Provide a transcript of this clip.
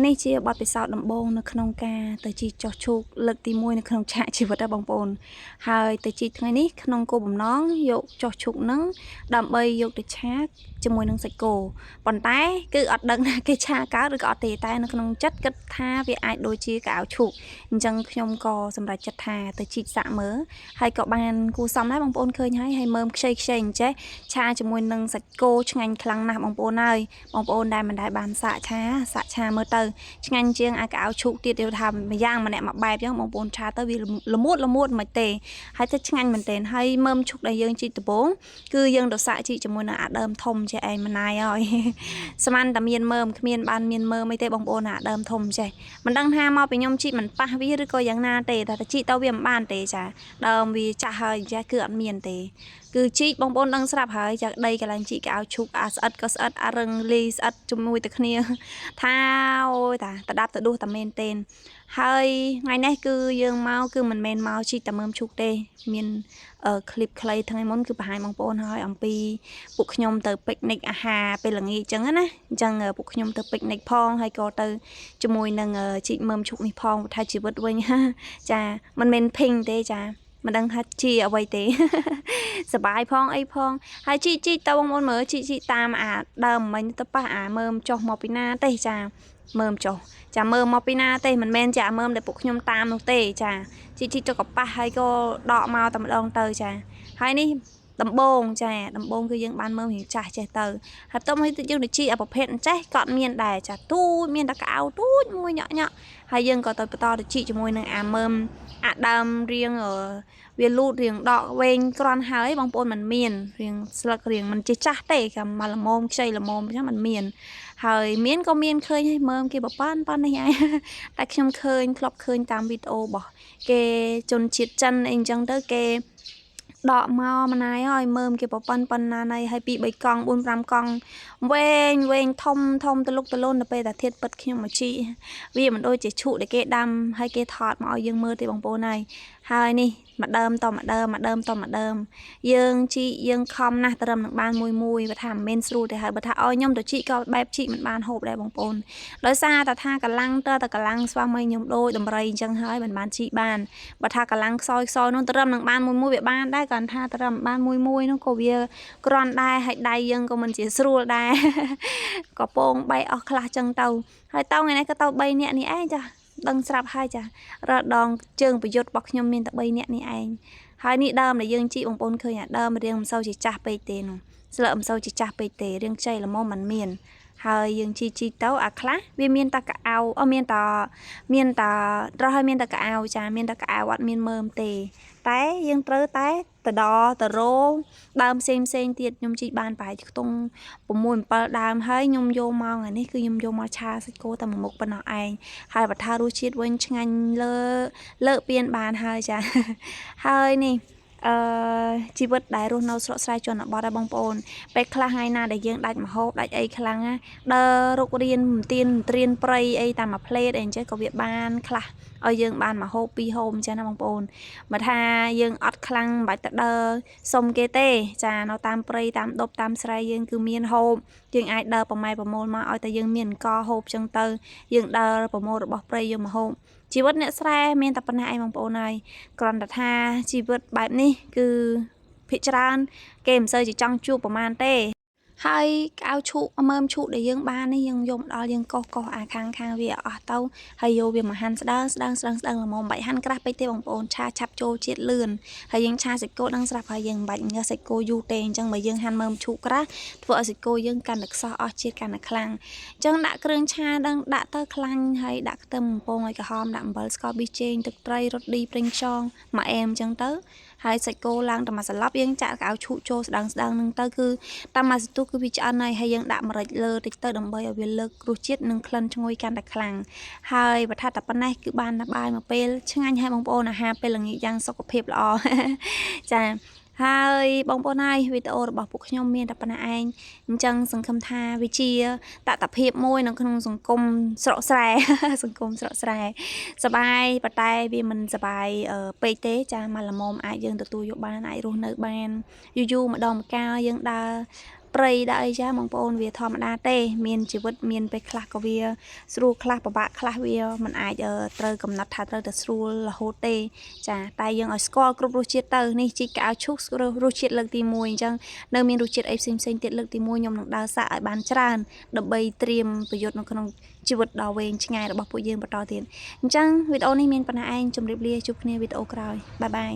នេះជាបទពិសោធន៍ដំបូងនៅក្នុងការទៅជីកចុះឈូកលើកទី1នៅក្នុងឆាកជីវិតរបស់បងប្អូនហើយទៅជីកថ្ងៃនេះក្នុងគោលបំណងយកចុះឈូកនឹងដើម្បីយកទៅឆាកជាមួយនឹងសាច់គោប៉ុន្តែគឺអត់ដឹងថាគេឆាកើតឬក៏អត់ទេតែនៅក្នុងចិត្តគិតថាវាអាចដូចជាកៅអៅឈូកអញ្ចឹងខ្ញុំក៏សម្រេចចិត្តថាទៅជីកសាក់មើលហើយក៏បានគូសំដែរបងប្អូនឃើញហើយមើមខ្ចីអញ្ចេះឆាជាមួយនឹងសាច់គោឆ្ងាញ់ខ្លាំងណាស់បងប្អូនហើយបងប្អូនដែលមិនដែលបានសាក់ឆាមើលទៅឆ្ងាញ់ជាងអាកៅឈូកទៀតយល់ថាម្យ៉ាងម្នាក់មួយបែបចឹងបងប្អូនឆាទៅវាល្មួតមិនទេហើយទៅឆ្ងាញ់មែនទែនហើយមើមឈូកដែលយើងជីកដំបូងគឺយើងទៅសាក់ជីកជាមួយនឹងអាដើមធំចេះឯងម៉ណាយហើយស្មានតែមានមើមគ្មានបានមានមើមអីទេបងប្អូនអាដើមធំចេះមិនដឹងថាមកពីខ្ញុំជីកមិនប៉ះវាឬក៏យ៉ាងណាទេតែជីកទៅវាមិនបានទេចាដើមវាចាស់ហើយចេះគឺអត់មានទេគឺជីកបងប្អូនដឹងស្រាប់ហើយចាដីកន្លែងជីកកៅឈូកអាស្អិតក៏ស្អិតអារឹងលីស្អិតជាមួយតែគ្នាថាអូយតាដប់ទៅដួសតែមែនទេហើយថ្ងៃនេះគឺយើងមកគឺមិនមែនមកជីកតែមើមឈូកទេមានคลิปខ្លីថ្ងៃមុនគឺបង្ហាញបងប្អូនហើយអំពីពួកខ្ញុំទៅពិកនិកអាហារពេលល្ងាចអញ្ចឹងណាអញ្ចឹងពួកខ្ញុំទៅពិកនិកផងហើយក៏ទៅជាមួយនឹងជីកមើមឈូកនេះផងថាជីវិតវិញចាមិនមែនភីងទេចាមិនដឹងថាជាអ្វីទេសបាយផងអីផងហើយជីទៅបងប្អូនមើលជីតាមអាដើមមិញទៅប៉ះអាមើមចុះមកពីណាទេចាមើមចុះចាមើមមកពីណាទេមិនមែនចាមើមដែលពួកខ្ញុំតាមនោះទេចាជីទៅក៏ប៉ះហើយក៏ដកមកតែម្ដងទៅចាហើយនេះដំបងចាដំបងគឺយើងបានមើលរៀងចាស់ចេះទៅហើយតោះមកយើងទៅជីអាប្រភេទអញ្ចេះក៏មានដែរចាទូចមានតែកៅទូចមួយញក់ហើយយើងក៏ទៅបន្តទៅជីជាមួយនឹងអាមើមអាដើមរៀងវាលូតរៀងដកវែងក្រាន់ហើយបងប្អូនមិនមានរៀងស្លឹករៀងមិនចេះចាស់ទេក៏មកល្មមខ្ចីល្មមអញ្ចឹងមិនមានហើយមានក៏មានឃើញឲ្យមើមគេបប៉ាន់នេះឯងតែខ្ញុំឃើញធ្លាប់ឃើញតាមវីដេអូរបស់គេជនជាតិចិនអីអញ្ចឹងទៅគេដកមកម្នាយហើយមើមគេប៉ុណ្ណាណៃហើយ2 3កង់4 5កង់វែងធំទលុកទលូនទៅពេលតាធៀបពិតខ្ញុំមកជីវាមិនដូចជាឈូកដែលគេដាំហើយគេថតមកឲ្យយើងមើលទេបងប្អូនហើយនេះម្ដើមយើងជីយើងខំណាស់ត្រឹមនឹងបានមួយបើថាមិនមែនស្រួលទេហើយបើថាឲ្យខ្ញុំទៅជីក៏បែបជីមិនបានហូបដែរបងប្អូនដោយសារតែថាកម្លាំងតើកម្លាំងស្វាមីខ្ញុំដូចដំរីអញ្ចឹងហើយមិនបានជីបានបើថាកម្លាំងខ្សោយនោះត្រឹមនឹងបានមួយវាបានដែរគ្រាន់ថាត្រឹមបានមួយនោះក៏វាក្រាន់ដែរហើយដៃយើងក៏មិនជាស្រួលដែរក៏ពងបែកអស់ខ្លះចឹងទៅហើយតោងថ្ងៃនេះក៏ទៅ3នាក់នេះឯងចាដឹងស្រាប់ហើយចារដងជើងប្រយុទ្ធរបស់ខ្ញុំមានតែ3នាក់នេះឯងហើយនេះដើមដែលយើងជីបងប្អូនឃើញអាដើមរៀងមិនសូវជាចាស់ពេកទេនោះស្លឹកមិនសូវជាចាស់ពេកទេរៀងខ្ចីល្មមមិនមានហើយយើងជីទៅអាខ្លះវាមានតែកៅអៅមានតែរស់ហើយមានតែកៅអៅចាមានតែកៅអៅអត់មានមើមទេតែយើងត្រូវតែទៅរោដើមផ្សេងទៀតខ្ញុំជីបានប្រហែលខ្ទង់6 7ដើមហើយខ្ញុំយកមកថ្ងៃនេះគឺខ្ញុំយកមកឆាសាច់គោតែមួយមុខប៉ុណ្ណោះឯងហើយបើថារសជាតិវិញឆ្ងាញ់លើកពៀនបានហើយចាហើយនេះជីវិតដែលរស់នៅស្រុកស្រែជនបទដែរបងប្អូនពេលខ្លះថ្ងៃណាដែលយើងដាច់ម្ហូបដាច់អីខ្លាំងណាដើររុករៀនទៀនព្រៃអីតាមមួយផ្លេតអីអញ្ចឹងក៏វាបានខ្លះឲ្យយើងបានមកហូប2ហូបអញ្ចឹងណាបងប្អូនបើថាយើងអត់ខ្លាំងមិនបាច់ទៅដើរសុំគេទេចានៅតាមព្រៃតាមដប់តាមស្រែយើងគឺមានហូបយើងអាចដើរប្រម៉ែប្រមូលមកឲ្យតែយើងមានអង្គហូបអញ្ចឹងទៅយើងដើរប្រមូលរបស់ព្រៃយកមកហូបជីវិតអ្នកស្រែមានតែប៉ុណ្ណាឯងបងប្អូនហើយគ្រាន់តែថាជីវិតបែបនេះគឺភាគច្រើនគេមិនសូវជាចង់ជួបប្រហែលទេហើយកៅឈូកមើមឈូកដែលយើងបាននេះយើងយកមកដល់យើងកោសអាខាងវាអស់ទៅហើយយកវាមកហាន់ស្ដើងល្មមបាច់ហាន់ក្រាស់ពេកទេបងប្អូនឆាឆាប់ចូលជាតិលឿនហើយយើងឆាសាច់គោដឹងស្រាប់ហើយយើងមិនបាច់ញ៉ាំសាច់គោយូរទេអញ្ចឹងបើយើងហាន់មើមឈូកក្រាស់ធ្វើឲ្យសាច់គោយើងកាន់តែខ្សោះអស់ជាតិកាន់តែខ្លាំងអញ្ចឹងដាក់គ្រឿងឆាដឹងដាក់ទៅខ្លាញ់ហើយដាក់ខ្ទឹមបំពងឲ្យក្រហមដាក់អំបិលស្ករប៊ីចេងទឹកត្រីរ៉ូឌីប្រេងខ្យងមកអែមអញ្ចឹងទៅហើយសាច់គោឡើងតែមួយសន្លប់យើងចាក់កៅឈូកចូលស្ដើងហ្នឹងទៅគឺតាមមួយសន្ទុះគឺវាឆ្អិនហើយយើងដាក់ម្រេចលើតិចទៅដើម្បីឲ្យវាលើករសជាតិនិងក្លិនឈ្ងុយកាន់តែខ្លាំងហើយបើថាតែប៉ុណ្ណេះគឺបានតែបាយមួយពេលឆ្ងាញ់ហើយបងប្អូនអាហារពេលល្ងាចយ៉ាងសុខភាពល្អចាហើយបងប្អូនហើយវីដេអូរបស់ពួកខ្ញុំមានតែប៉ុណ្ណាឯងអញ្ចឹងសង្ឃឹមថាវាជាតថភាពមួយនៅក្នុងសង្គមស្រុកស្រែសបាយប៉ុន្តែវាមិនសបាយពេកទេចាមកល្មមអាចយើងទទួលយកបានអាចរស់នៅបានយូរម្ដងម្កាលយើងដើរ ព្រៃដាក់អីចាបងប្អូនវាធម្មតាទេមានជីវិតមានពេលខ្លះក៏វាស្រួលខ្លះពិបាកខ្លះវាមិនអាចត្រូវកំណត់ថាត្រូវតែស្រួលរហូតទេចាតែយើងឲ្យស្គាល់គ្រប់រសជាតិទៅនេះជីកកៅឈូករសជាតិលើកទី1អញ្ចឹងនៅមានរសជាតិអីផ្សេងទៀតលើកទី1ខ្ញុំនឹងដើរសាកឲ្យបានច្រើនដើម្បីត្រៀមប្រយុទ្ធនៅក្នុងជីវិតដ៏វែងឆ្ងាយរបស់ពួកយើងបន្តទៀតអញ្ចឹងវីដេអូនេះមានប៉ុណ្ណាឯងជម្រាបលាជួបគ្នាវីដេអូក្រោយបាយបាយ